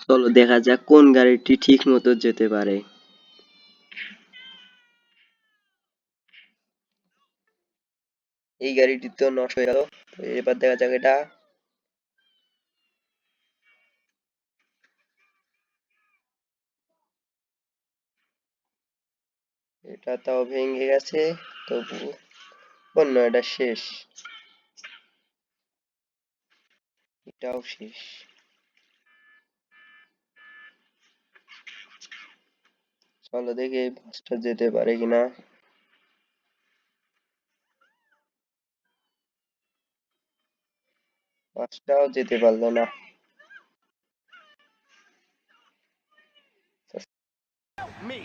চলো দেখা যাক কোন গাড়িটি ঠিক মতো যেতে পারে। এই গাড়িটি তো নষ্ট হয়ে গেল। এবার দেখা যাক এটা। এটা তাও ভেঙে গেছে, তবু অন্য এটা শেষ। এটাও শেষ। চলো দেখি এই বাসটা যেতে পারে কিনা। বাসটাও যেতে পারলো না। Me.